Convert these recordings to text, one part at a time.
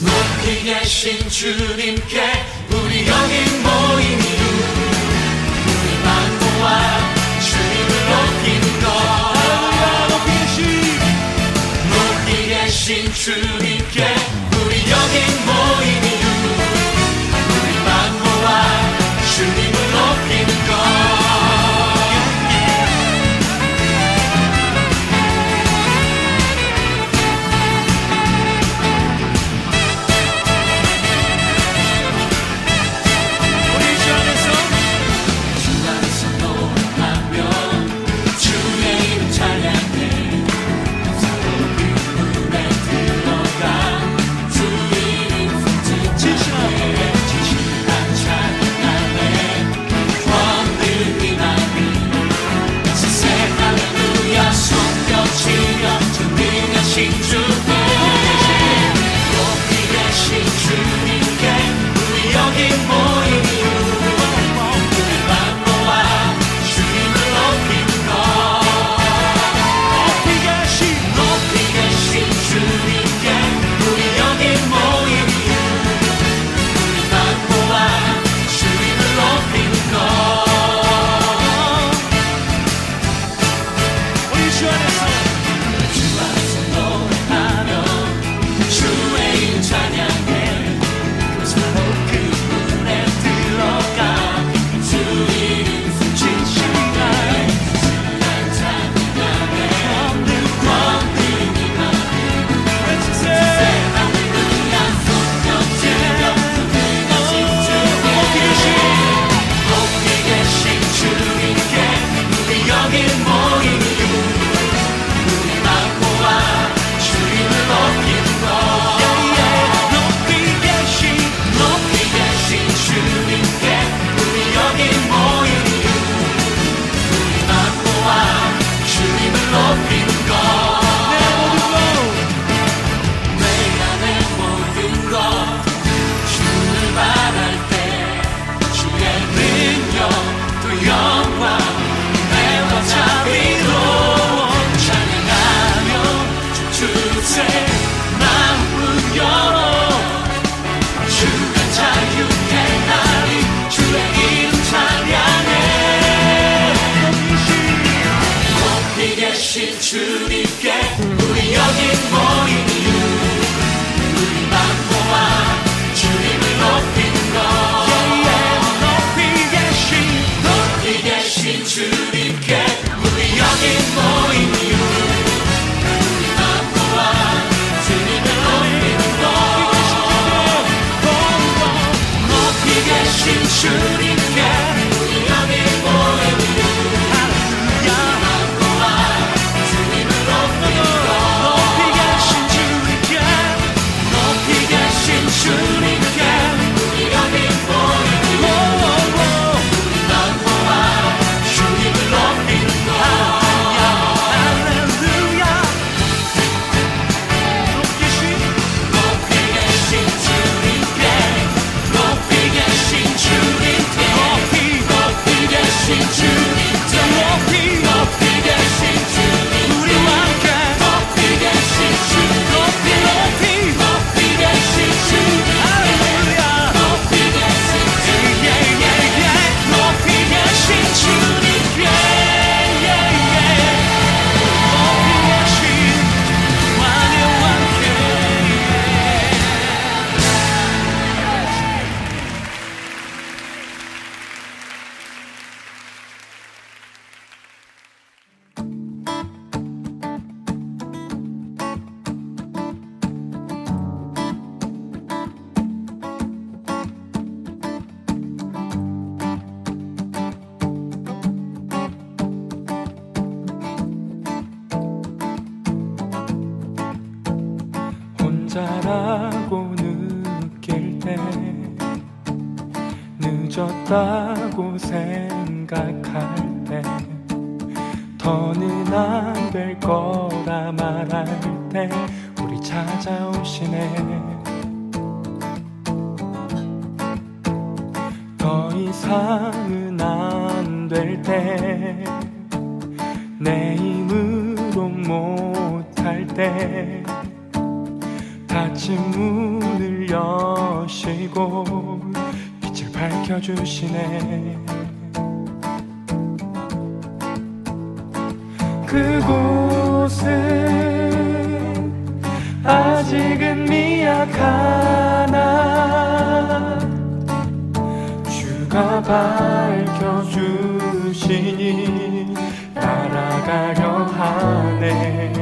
높이 계신 주님께 우리 여기 모인 이유, 우리만 모아 주님을 높이는 것. 높이 계신 주님께 우리 여기 모인 이유, 우리만 모아 주님을 높이는 것. 주님께 우리 여기 모인 이유, 우리만 모아 주님을 높이는 것. 높이 계신 주님께 우리 여기 모인 이유, 우리만 모아 주님을 높이는 것. 높이 계신 주님께 우리 여기 모인 이유, 주님께 우리 여기 모인 이유, 우리만 모아 주님을 높이는 것. 할렐루야. 높이 계신 주님께, 높이 계신 주님께, 높이 계신 주님께, 높이 계신 주님, 우리와 함께 높이 계신 주님, 높이 계신 주님. 혼자라고 느낄 때, 늦었다고 생각할 때, 더는 안 될 거라 말할 때 우리 찾아오시네. 더 이상은 안 될 때, 내 힘으로 못할 때, 닫힌 문을 여시고 빛을 밝혀주시네. 그곳은 아직은 미약하나 주가 밝혀주시니 따라가려 하네.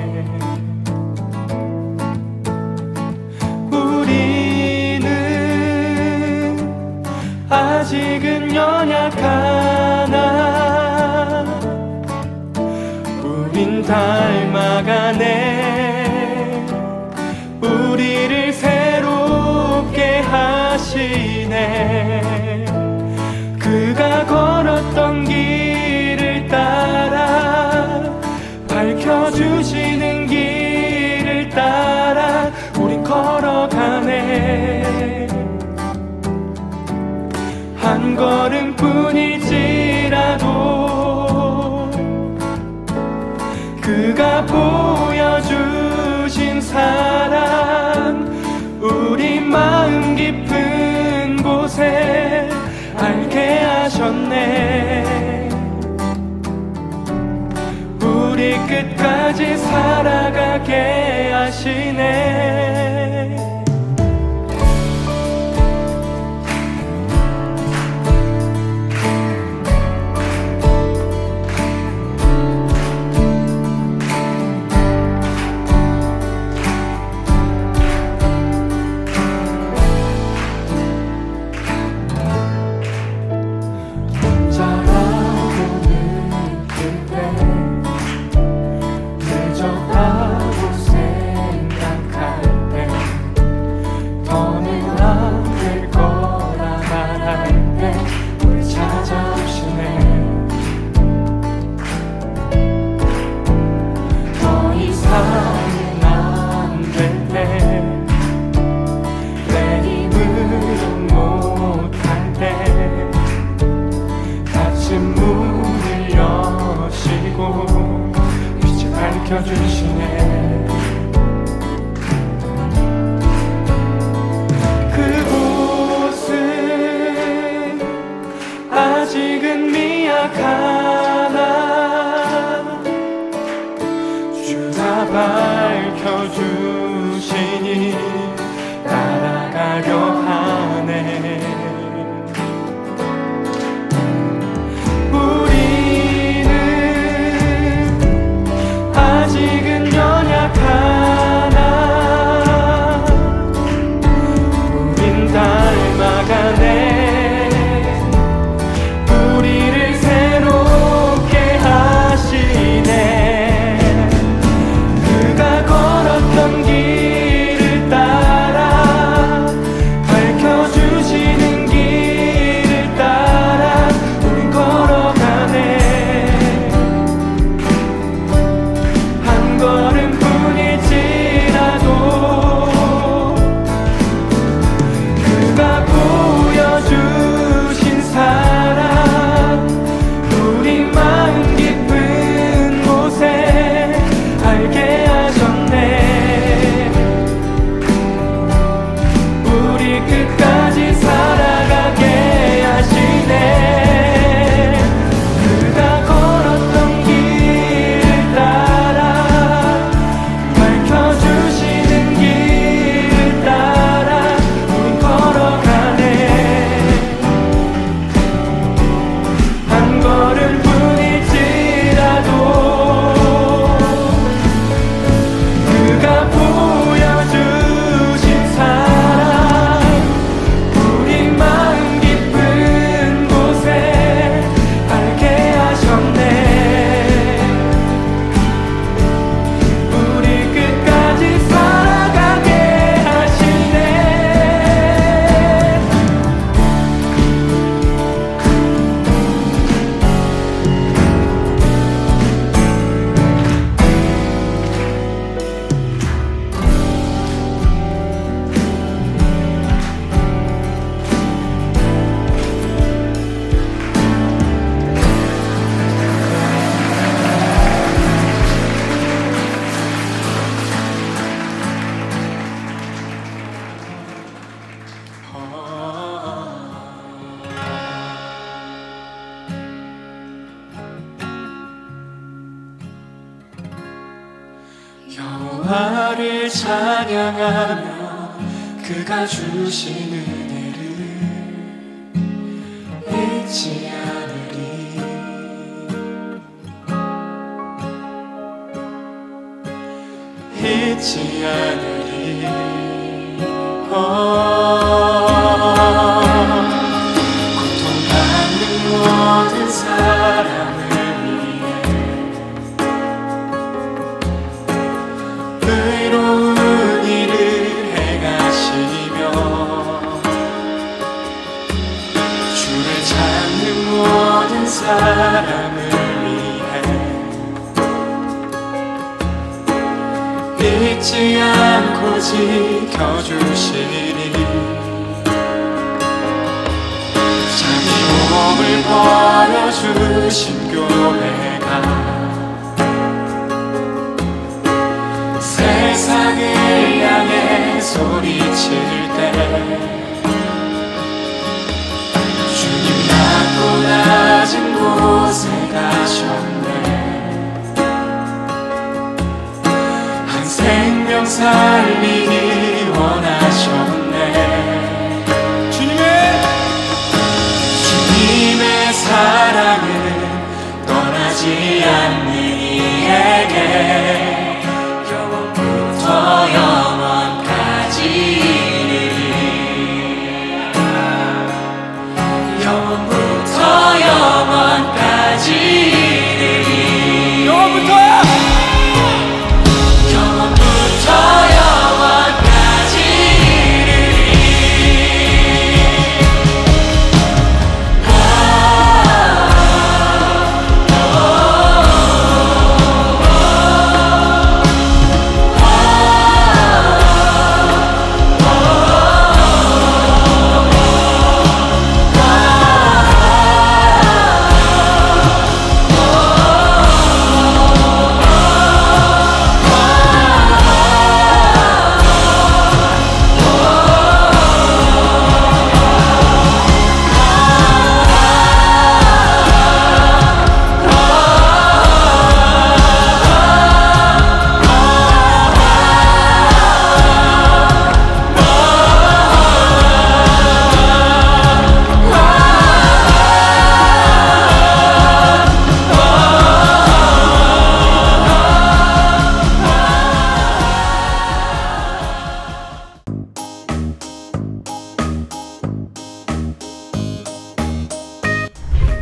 우리는 아직은 연약하나 우린 닮아가네. 우리를 새롭게 하시네. 그가 걸었던 길을 따라 밝혀주시는 길을 따라 우린 걸어가네. 한 걸음뿐일지라도 그가 보여주신 사랑 우리 마음 깊은 곳에 알게 하셨네. 우리 끝까지 살아가게 하시네. 밝혀주시네. 그곳은 아직은 미약하나 주가 밝혀주시니 따라가려 하네. 아직은 연약하나 우린 닮아가네. 우리를 새롭게 하시네. 그가 걸었던 길을 따라 찬양하며 그가 주신 은혜를 잊지 않으리. 잊지 않으리. 고통받는 모든 사람을 위해 의로운 일을 행하시며 주를 찾는 모든 사람을 위해 잊지 않고 지켜주시리. 자기 몸을 버려주신 교회가 세상을 향해 소리칠 때 주님 낮고 낮은 곳에 가셨네. 한 생명 살리기 원하셨네. 주님의 사랑은 떠나지 않는 이에게 영원부터 영원까지 이르리. 영원부터 영원까지 이르리. 영원부터 영원까지 이르리.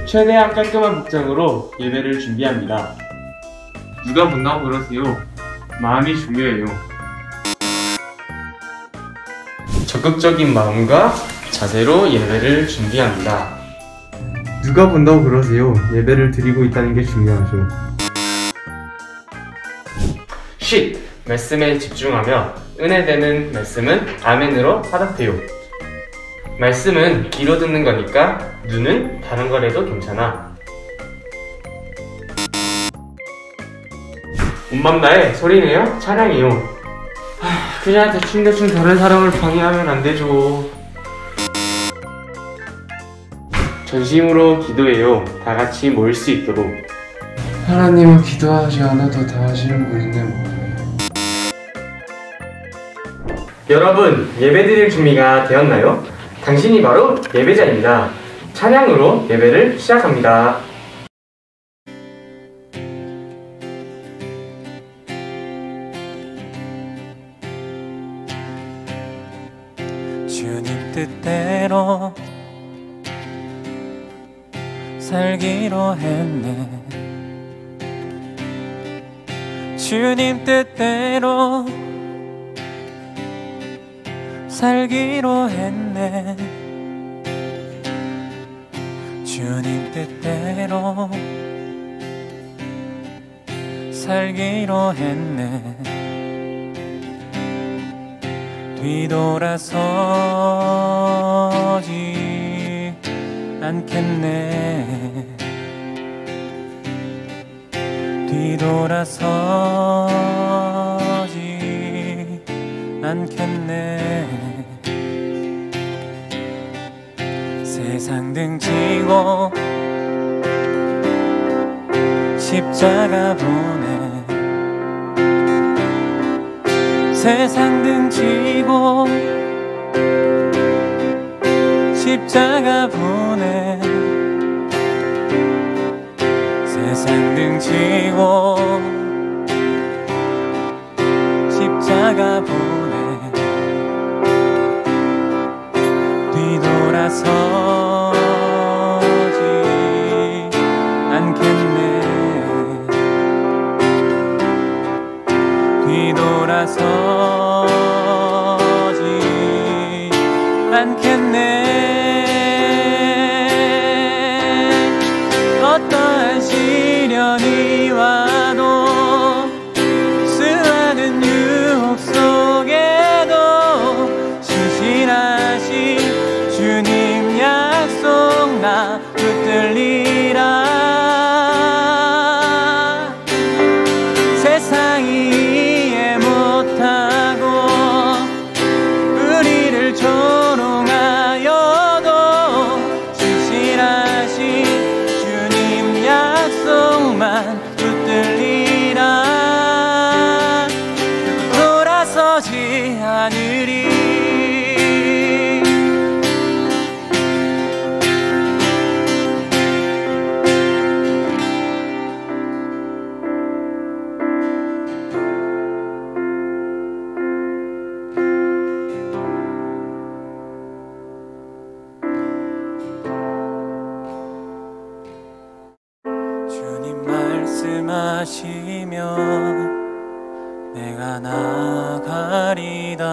최대한 깔끔한 복장으로 예배를 준비합니다. 누가 본다고 그러세요? 마음이 중요해요. 적극적인 마음과 자세로 예배를 준비합니다. 누가 본다고 그러세요? 예배를 드리고 있다는 게 중요하죠. 쉿! 말씀에 집중하며 은혜되는 말씀은 아멘으로 화답해요. 말씀은 귀로 듣는 거니까 눈은 다른 걸 해도 괜찮아. 온맘 다해 소리내요 찬양해요. 그냥 대충 다른 사람을 방해하면 안 되죠. 전심으로 기도해요. 다 같이 모일 수 있도록. 하나님은 기도하지 않아도 다 하시는 분인데 뭐. 여러분, 예배드릴 준비가 되었나요? 당신이 바로 예배자입니다. 찬양으로 예배를 시작합니다. 주님 뜻대로 살기로 했네. 주님 뜻대로 살기로 했네. 주님 뜻대로 살기로 했네. 뒤돌아서지 않겠네. 뒤돌아서지 않겠네. 세상 등지고 십자가 보내 세상 등지고 십자가 보내 세상 등지고 십자가 보내 뒤돌아서지 않겠네 뒤돌아서지 않겠네 어떠한 시련이 와도 수많은 유혹 속에도 신실하신 주님 약속 나 붙들리라 세상이 이해 못하고 우리를 조롱하여도 신실하신 주님 약속만 붙들리라 돌아서지 않으리 주님 말씀하시면 내가 나가리다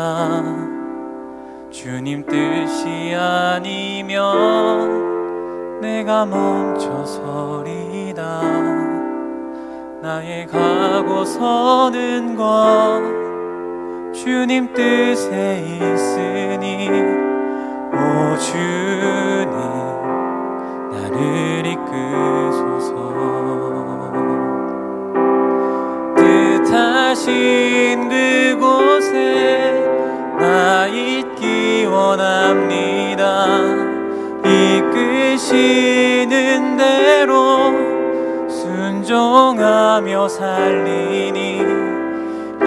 주님 뜻이 아니면 내가 멈춰서리다 나의 가고 서는 것 주님 뜻에 있으니 오 주님 나를 이끄소서 뜻하신 그곳에 나 있기 원합니다 이끄시는 대로 순종하며 살리니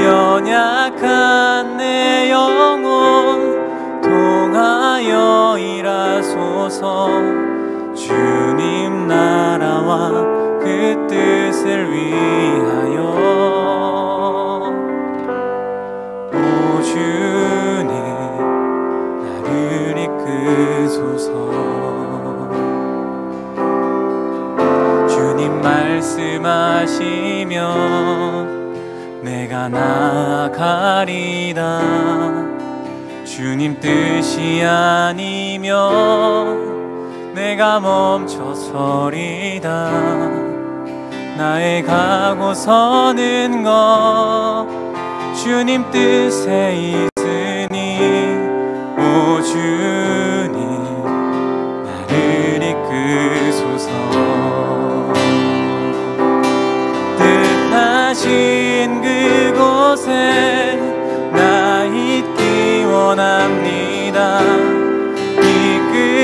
연약한 내 영혼 통하여 일하소서 주님 나라와 그 뜻을 위하여 오 주님 나를 이끄소서 주님 말씀하시면 내가 나가리다 주님 뜻이 아니면 내가 멈춰서리다 나의 가고 서는 것 주님 뜻에 있으니 오 주님 나를 이끄소서 뜻하신 그곳에 나 있기 원합니다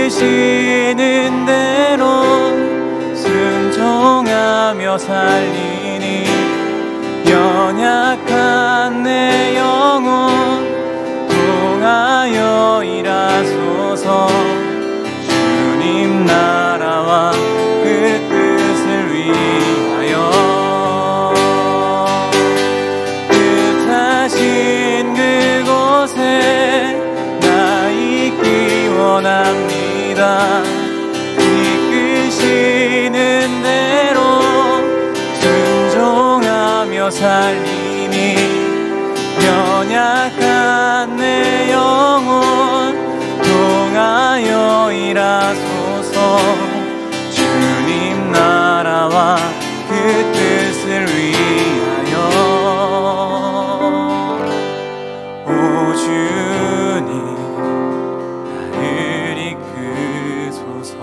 이끄시는 대로 순종하며 살리니 연약한 내 영혼 통하여 일하소서 주님 나라와 그 뜻을 위하여 뜻하신 그곳에 나 있기 원합니다 이끄시는 대로 순종하며 살리니 연약한 내 영혼 통하여 일하소서 주님 나라와 그 뜻을 위하여 오 주님 나를 이끄소서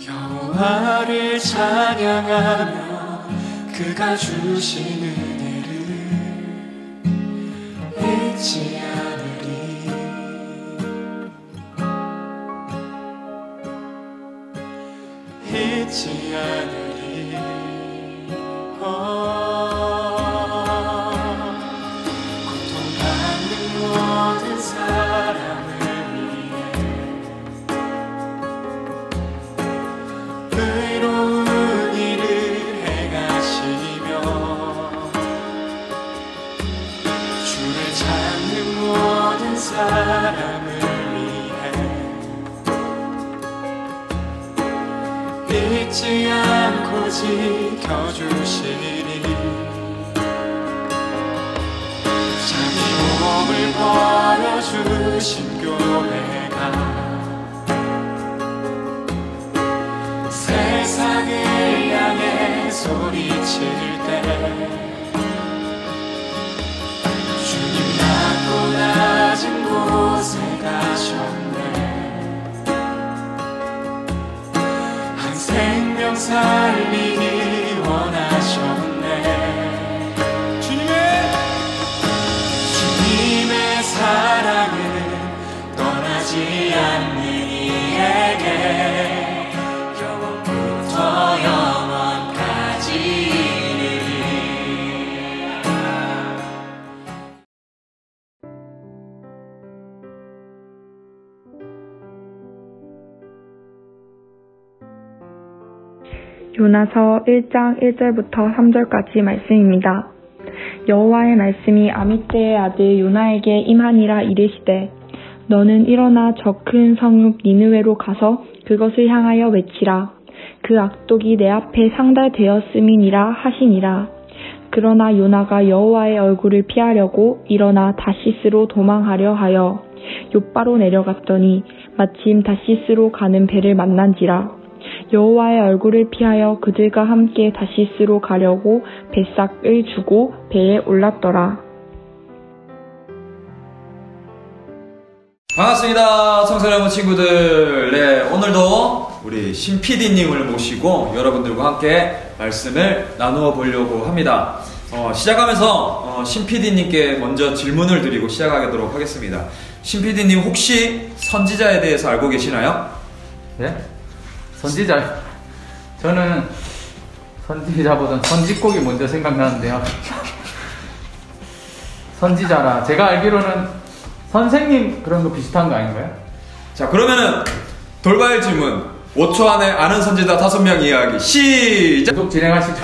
여호와를 찬양하며 그가 주신 은혜를 잊지 않으리 잊지 않으리. 고통받는 모든 사람을 위해 의로운 일을 행하시며 주를 찾는 모든 사람을 잊지 않고 지켜주시리. 자기 몸을 버려주신 교회가 세상을 향해 소리칠 때 주님 낮고 낮은 곳에 가셨네. 생명 살리기 원하셨네. 주님의 사랑은 떠나지 않는 이에게 영원부터 영원까지 이르리. 요나서 1장 1절부터 3절까지 말씀입니다. 여호와의 말씀이 아미떼의 아들 요나에게 임하니라 이르시되 너는 일어나 저 큰 성읍 니느웨로 가서 그것을 향하여 외치라. 그 악독이 내 앞에 상달되었음이니라 하시니라. 그러나 요나가 여호와의 얼굴을 피하려고 일어나 다시스로 도망하려 하여 욥바로 내려갔더니 마침 다시스로 가는 배를 만난지라. 여호와의 얼굴을 피하여 그들과 함께 다시스로 가려고 뱃삭을 주고 배에 올랐더라. 반갑습니다. 청소년 여러분 친구들. 네, 오늘도 우리 신 PD님을 모시고 여러분들과 함께 말씀을 나누어 보려고 합니다. 시작하면서 신 PD님께 먼저 질문을 드리고 시작하도록 하겠습니다. 신 PD님 혹시 선지자에 대해서 알고 계시나요? 네? 선지자, 저는 선지자보다는 선지국이 먼저 생각나는데요. 선지자라, 제가 알기로는 선생님 그런 거 비슷한 거 아닌가요? 자, 그러면은 돌발 질문 5초 안에 아는 선지자 5명 이야기 시작! 계속 진행하시죠.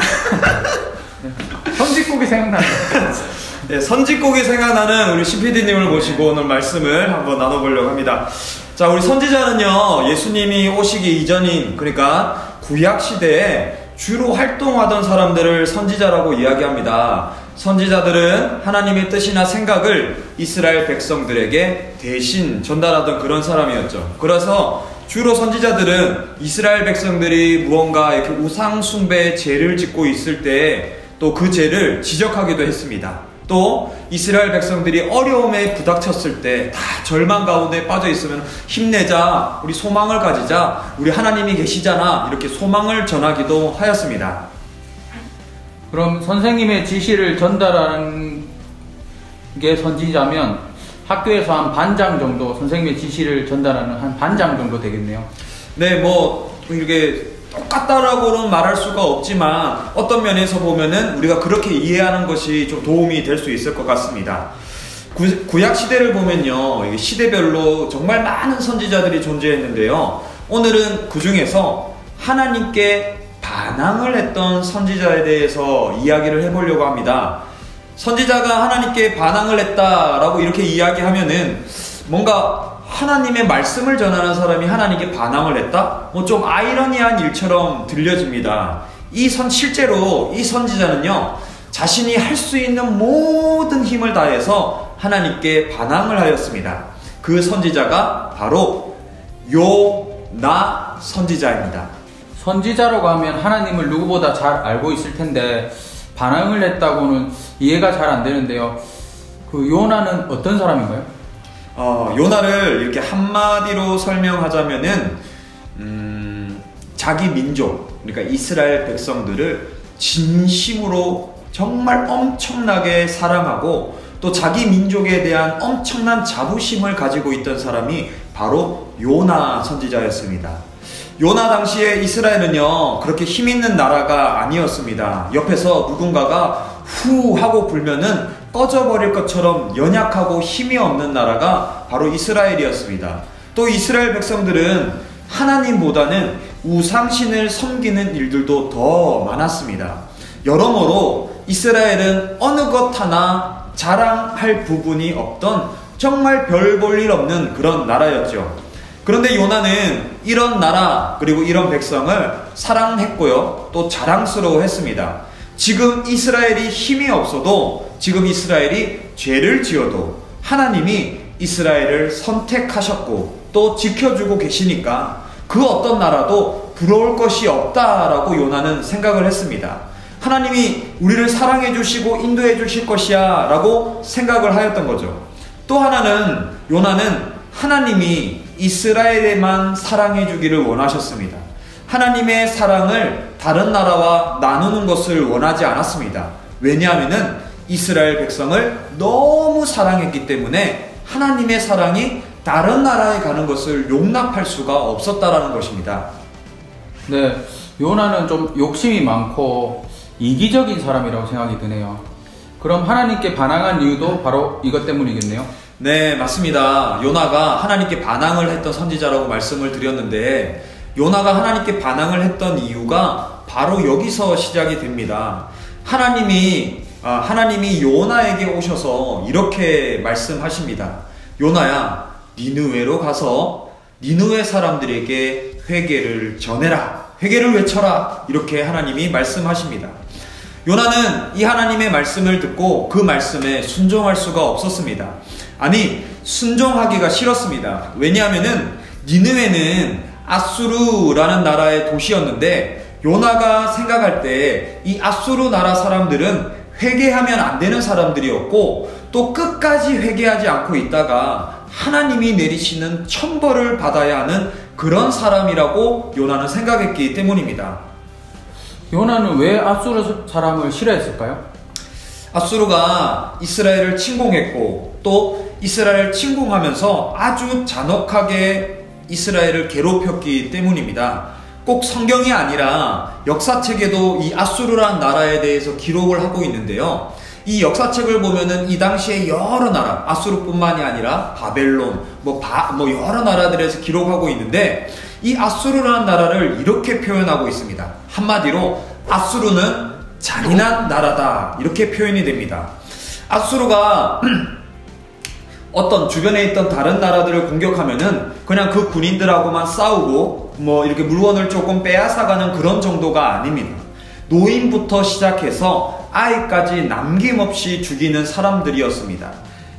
네. 선지국이 생각나는 네, 선지국이 생각나는 우리 신PD님을 모시고 오늘 말씀을 한번 나눠보려고 합니다. 자, 우리 선지자는요, 예수님이 오시기 이전인, 그러니까 구약시대에 주로 활동하던 사람들을 선지자라고 이야기합니다. 선지자들은 하나님의 뜻이나 생각을 이스라엘 백성들에게 대신 전달하던 그런 사람이었죠. 그래서 주로 선지자들은 이스라엘 백성들이 무언가 이렇게 우상 숭배의 죄를 짓고 있을 때 또 그 죄를 지적하기도 했습니다. 또 이스라엘 백성들이 어려움에 부닥쳤을 때 다 절망 가운데 빠져 있으면 힘내자, 우리 소망을 가지자, 우리 하나님이 계시잖아, 이렇게 소망을 전하기도 하였습니다. 그럼 선생님의 지시를 전달하는 게 선지자면 학교에서 한 반장 정도, 선생님의 지시를 전달하는 한 반장 정도 되겠네요. 네, 뭐 이게 똑같다라고는 말할 수가 없지만 어떤 면에서 보면은 우리가 그렇게 이해하는 것이 좀 도움이 될 수 있을 것 같습니다. 구약 시대를 보면요, 시대별로 정말 많은 선지자들이 존재했는데요, 오늘은 그 중에서 하나님께 반항을 했던 선지자에 대해서 이야기를 해보려고 합니다. 선지자가 하나님께 반항을 했다라고 이렇게 이야기하면은 뭔가 하나님의 말씀을 전하는 사람이 하나님께 반항을 했다? 뭐 좀 아이러니한 일처럼 들려집니다. 실제로 이 선지자는요, 자신이 할 수 있는 모든 힘을 다해서 하나님께 반항을 하였습니다. 그 선지자가 바로 요나 선지자입니다. 선지자라고 하면 하나님을 누구보다 잘 알고 있을 텐데 반항을 했다고는 이해가 잘 안 되는데요. 그 요나는 어떤 사람인가요? 요나를 이렇게 한마디로 설명하자면은 자기 민족, 그러니까 이스라엘 백성들을 진심으로 정말 엄청나게 사랑하고 또 자기 민족에 대한 엄청난 자부심을 가지고 있던 사람이 바로 요나 선지자였습니다. 요나 당시에 이스라엘은요 그렇게 힘있는 나라가 아니었습니다. 옆에서 누군가가 후 하고 불면은 꺼져버릴 것처럼 연약하고 힘이 없는 나라가 바로 이스라엘이었습니다. 또 이스라엘 백성들은 하나님보다는 우상신을 섬기는 일들도 더 많았습니다. 여러모로 이스라엘은 어느 것 하나 자랑할 부분이 없던 정말 별 볼 일 없는 그런 나라였죠. 그런데 요나는 이런 나라 그리고 이런 백성을 사랑했고요, 또 자랑스러워했습니다. 지금 이스라엘이 힘이 없어도, 지금 이스라엘이 죄를 지어도 하나님이 이스라엘을 선택하셨고 또 지켜주고 계시니까 그 어떤 나라도 부러울 것이 없다라고 요나는 생각을 했습니다. 하나님이 우리를 사랑해 주시고 인도해 주실 것이야 라고 생각을 하였던 거죠. 또 하나는 요나는 하나님이 이스라엘에만 사랑해 주기를 원하셨습니다. 하나님의 사랑을 다른 나라와 나누는 것을 원하지 않았습니다. 왜냐하면 이스라엘 백성을 너무 사랑했기 때문에 하나님의 사랑이 다른 나라에 가는 것을 용납할 수가 없었다라는 것입니다. 네, 요나는 좀 욕심이 많고 이기적인 사람이라고 생각이 드네요. 그럼 하나님께 반항한 이유도 바로 이것 때문이겠네요. 네, 맞습니다. 요나가 하나님께 반항을 했던 선지자라고 말씀을 드렸는데, 요나가 하나님께 반항을 했던 이유가 바로 여기서 시작이 됩니다. 하나님이 요나에게 오셔서 이렇게 말씀하십니다. 요나야, 니느웨로 가서 니느웨 사람들에게 회개를 전해라, 회개를 외쳐라, 이렇게 하나님이 말씀하십니다. 요나는 이 하나님의 말씀을 듣고 그 말씀에 순종할 수가 없었습니다. 아니, 순종하기가 싫었습니다. 왜냐하면은 니느웨는 아수르라는 나라의 도시였는데, 요나가 생각할 때 이 아수르 나라 사람들은 회개하면 안 되는 사람들이었고, 또 끝까지 회개하지 않고 있다가 하나님이 내리시는 천벌을 받아야 하는 그런 사람이라고 요나는 생각했기 때문입니다. 요나는 왜 아수르 사람을 싫어했을까요? 아수르가 이스라엘을 침공했고, 또 이스라엘을 침공하면서 아주 잔혹하게 이스라엘을 괴롭혔기 때문입니다. 꼭 성경이 아니라 역사책에도 이 아수르라는 나라에 대해서 기록을 하고 있는데요. 이 역사책을 보면은 이 당시에 여러 나라, 아수르뿐만이 아니라 바벨론, 여러 나라들에서 기록하고 있는데, 이 아수르라는 나라를 이렇게 표현하고 있습니다. 한마디로 아수르는 잔인한 나라다, 이렇게 표현이 됩니다. 아수르가 어떤 주변에 있던 다른 나라들을 공격하면은 그냥 그 군인들하고만 싸우고 이렇게 물건을 조금 빼앗아가는 그런 정도가 아닙니다. 노인부터 시작해서 아이까지 남김없이 죽이는 사람들이었습니다.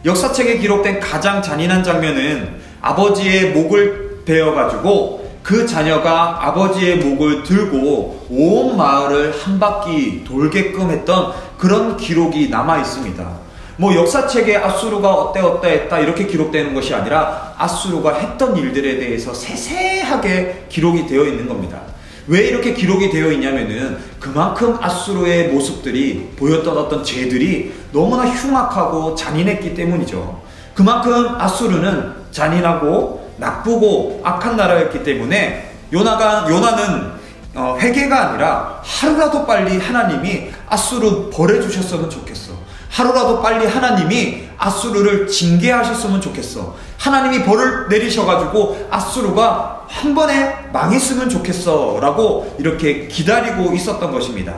역사책에 기록된 가장 잔인한 장면은 아버지의 목을 베어가지고 그 자녀가 아버지의 목을 들고 온 마을을 한 바퀴 돌게끔 했던 그런 기록이 남아 있습니다. 역사책에 아수르가 어때 이렇게 기록되는 것이 아니라 아수르가 했던 일들에 대해서 세세하게 기록이 되어 있는 겁니다. 왜 이렇게 기록이 되어 있냐면은 그만큼 아수르의 모습들이 보였던 어떤 죄들이 너무나 흉악하고 잔인했기 때문이죠. 그만큼 아수르는 잔인하고 나쁘고 악한 나라였기 때문에 요나는 회개가 아니라 하루라도 빨리 하나님이 아수르 벌해 주셨으면 좋겠어. 하루라도 빨리 하나님이 아수르를 징계하셨으면 좋겠어. 하나님이 벌을 내리셔가지고 아수르가 한 번에 망했으면 좋겠어 라고 이렇게 기다리고 있었던 것입니다.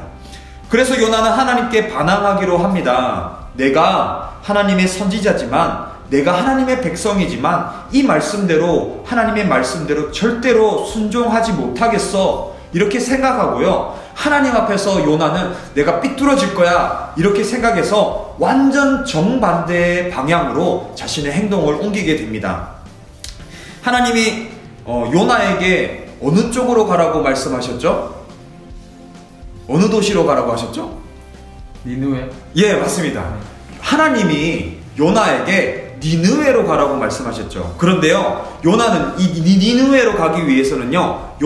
그래서 요나는 하나님께 반항하기로 합니다. 내가 하나님의 선지자지만, 내가 하나님의 백성이지만 이 말씀대로, 하나님의 말씀대로 절대로 순종하지 못하겠어, 이렇게 생각하고요. 하나님 앞에서 요나는 내가 삐뚤어질 거야, 이렇게 생각해서 완전 정반대의 방향으로 자신의 행동을 옮기게 됩니다. 하나님이 요나에게 어느 쪽으로 가라고 말씀하셨죠? 어느 도시로 가라고 하셨죠? 니느웨? 예, 맞습니다. 하나님이 요나에게 니느웨로 가라고 말씀하셨죠. 그런데요, 요나는 이 니느웨로 가기 위해서는요,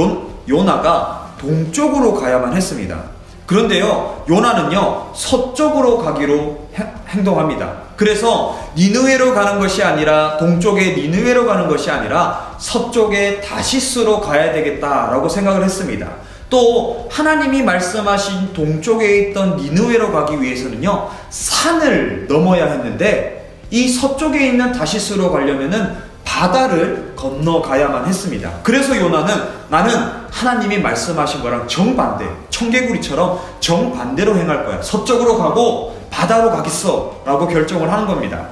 요나가 동쪽으로 가야만 했습니다. 그런데요, 요나는요 서쪽으로 가기로 행동합니다. 그래서 니느웨로 가는 것이 아니라, 동쪽의 니느웨로 가는 것이 아니라 서쪽에 다시스로 가야 되겠다라고 생각을 했습니다. 또 하나님이 말씀하신 동쪽에 있던 니느웨로 가기 위해서는요, 산을 넘어야 했는데 이 서쪽에 있는 다시스로 가려면은 바다를 건너가야만 했습니다. 그래서 요나는 나는 하나님이 말씀하신 거랑 정반대, 청개구리처럼 정반대로 행할 거야. 서쪽으로 가고 바다로 가겠어 라고 결정을 하는 겁니다.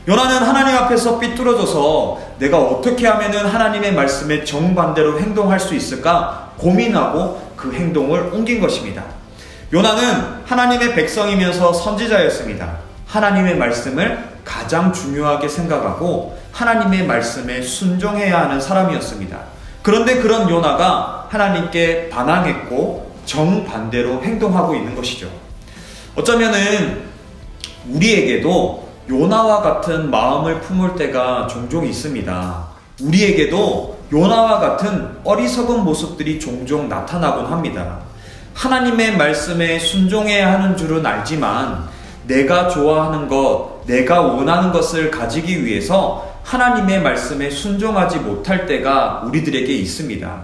요나는 하나님 앞에서 삐뚤어져서 내가 어떻게 하면은 하나님의 말씀에 정반대로 행동할 수 있을까 고민하고 그 행동을 옮긴 것입니다. 요나는 하나님의 백성이면서 선지자였습니다. 하나님의 말씀을 가장 중요하게 생각하고 하나님의 말씀에 순종해야 하는 사람이었습니다. 그런데 그런 요나가 하나님께 반항했고 정반대로 행동하고 있는 것이죠. 어쩌면은 우리에게도 요나와 같은 마음을 품을 때가 종종 있습니다. 우리에게도 요나와 같은 어리석은 모습들이 종종 나타나곤 합니다. 하나님의 말씀에 순종해야 하는 줄은 알지만 내가 좋아하는 것, 내가 원하는 것을 가지기 위해서 하나님의 말씀에 순종하지 못할 때가 우리들에게 있습니다.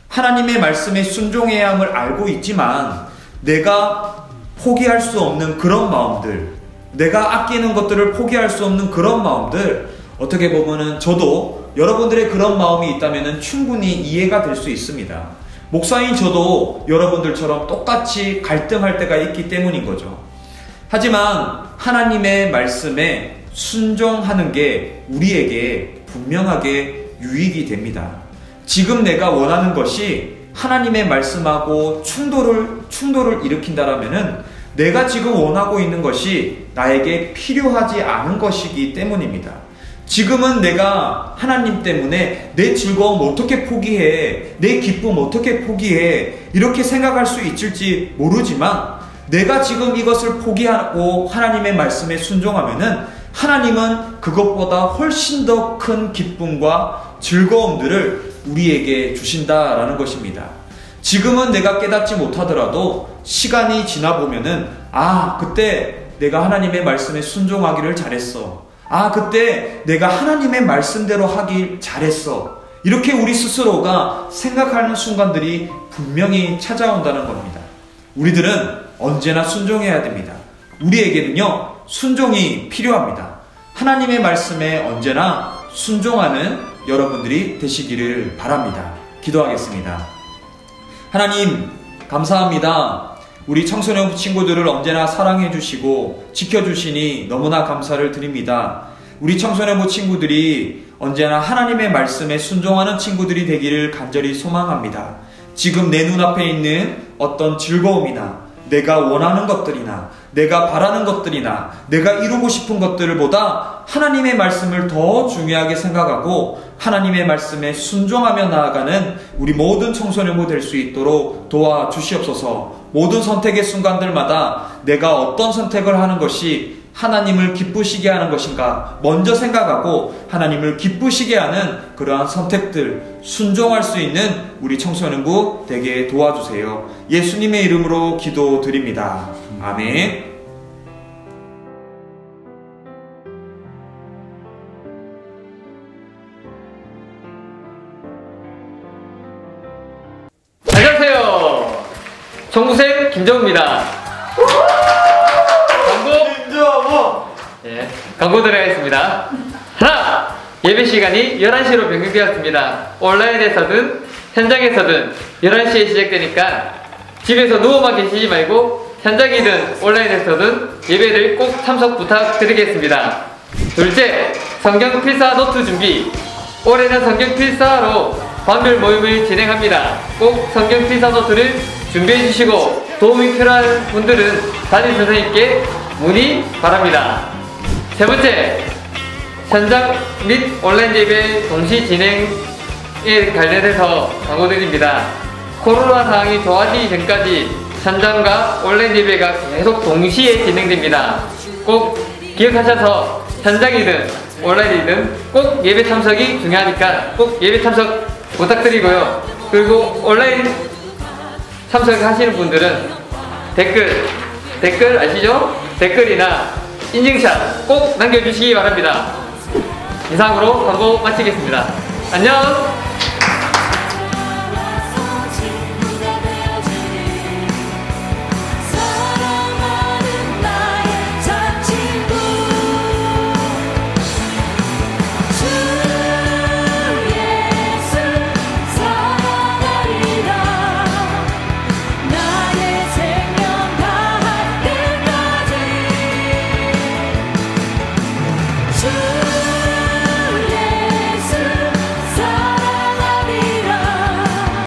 하나님의 말씀에 순종해야 함을 알고 있지만 내가 포기할 수 없는 그런 마음들, 내가 아끼는 것들을 포기할 수 없는 그런 마음들, 어떻게 보면은 저도 여러분들의 그런 마음이 있다면 충분히 이해가 될 수 있습니다. 목사인 저도 여러분들처럼 똑같이 갈등할 때가 있기 때문인 거죠. 하지만 하나님의 말씀에 순종하는 게 우리에게 분명하게 유익이 됩니다. 지금 내가 원하는 것이 하나님의 말씀하고 충돌을 일으킨다라면은 내가 지금 원하고 있는 것이 나에게 필요하지 않은 것이기 때문입니다. 지금은 내가 하나님 때문에 내 즐거움 어떻게 포기해, 내 기쁨 어떻게 포기해, 이렇게 생각할 수 있을지 모르지만 내가 지금 이것을 포기하고 하나님의 말씀에 순종하면은 하나님은 그것보다 훨씬 더 큰 기쁨과 즐거움들을 우리에게 주신다라는 것입니다. 지금은 내가 깨닫지 못하더라도 시간이 지나보면은 그때 내가 하나님의 말씀에 순종하기를 잘했어. 그때 내가 하나님의 말씀대로 하길 잘했어. 이렇게 우리 스스로가 생각하는 순간들이 분명히 찾아온다는 겁니다. 우리들은 언제나 순종해야 됩니다. 우리에게는요, 순종이 필요합니다. 하나님의 말씀에 언제나 순종하는 여러분들이 되시기를 바랍니다. 기도하겠습니다. 하나님, 감사합니다. 우리 청소년 친구들을 언제나 사랑해 주시고 지켜주시니 너무나 감사를 드립니다. 우리 청소년부 친구들이 언제나 하나님의 말씀에 순종하는 친구들이 되기를 간절히 소망합니다. 지금 내 눈앞에 있는 어떤 즐거움이나 내가 원하는 것들이나 내가 바라는 것들이나 내가 이루고 싶은 것들보다 하나님의 말씀을 더 중요하게 생각하고 하나님의 말씀에 순종하며 나아가는 우리 모든 청소년부 될 수 있도록 도와주시옵소서. 모든 선택의 순간들마다 내가 어떤 선택을 하는 것이 하나님을 기쁘시게 하는 것인가 먼저 생각하고 하나님을 기쁘시게 하는 그러한 선택들 순종할 수 있는 우리 청소년부 되게 도와주세요. 예수님의 이름으로 기도드립니다. 아멘. 안녕하세요. 정부생 김정우입니다. 광고 들어가겠습니다. 하나! 예배 시간이 11시로 변경되었습니다. 온라인에서든 현장에서든 11시에 시작되니까 집에서 누워만 계시지 말고 현장이든 온라인에서든 예배를 꼭 참석 부탁드리겠습니다. 둘째, 성경 필사 노트 준비. 올해는 성경 필사로 반별 모임을 진행합니다. 꼭 성경 필사 노트를 준비해 주시고 도움이 필요한 분들은 담임 선생님께 문의 바랍니다. 세 번째, 현장 및 온라인 예배 동시 진행에 관련해서 광고드립니다. 코로나 상황이 좋아지기 전까지 현장과 온라인 예배가 계속 동시에 진행됩니다. 꼭 기억하셔서 현장이든 온라인이든 꼭 예배 참석이 중요하니까 꼭 예배 참석 부탁드리고요. 그리고 온라인 참석하시는 분들은 댓글 아시죠? 댓글이나 인증샷 꼭 남겨주시기 바랍니다. 이상으로 광고 마치겠습니다. 안녕.